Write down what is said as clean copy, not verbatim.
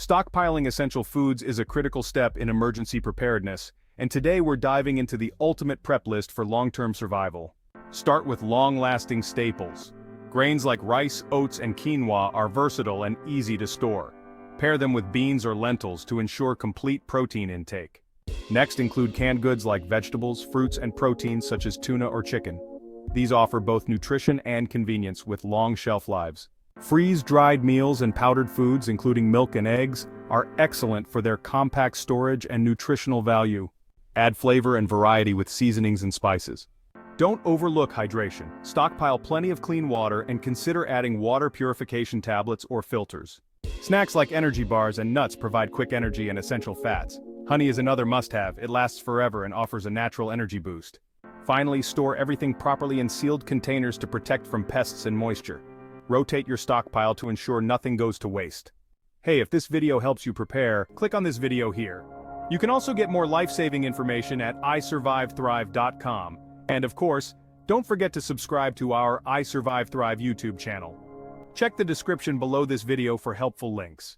Stockpiling essential foods is a critical step in emergency preparedness, and today we're diving into the ultimate prep list for long-term survival. Start with long-lasting staples. Grains like rice, oats, and quinoa are versatile and easy to store. Pair them with beans or lentils to ensure complete protein intake. Next, include canned goods like vegetables, fruits, and proteins such as tuna or chicken. These offer both nutrition and convenience with long shelf lives. Freeze-dried meals and powdered foods, including milk and eggs, are excellent for their compact storage and nutritional value. Add flavor and variety with seasonings and spices. Don't overlook hydration. Stockpile plenty of clean water and consider adding water purification tablets or filters. Snacks like energy bars and nuts provide quick energy and essential fats. Honey is another must-have. It lasts forever and offers a natural energy boost. Finally, store everything properly in sealed containers to protect from pests and moisture. Rotate your stockpile to ensure nothing goes to waste. Hey, if this video helps you prepare, click on this video here. You can also get more life-saving information at isurvivethrive.com. And of course, don't forget to subscribe to our I Survive Thrive YouTube channel. Check the description below this video for helpful links.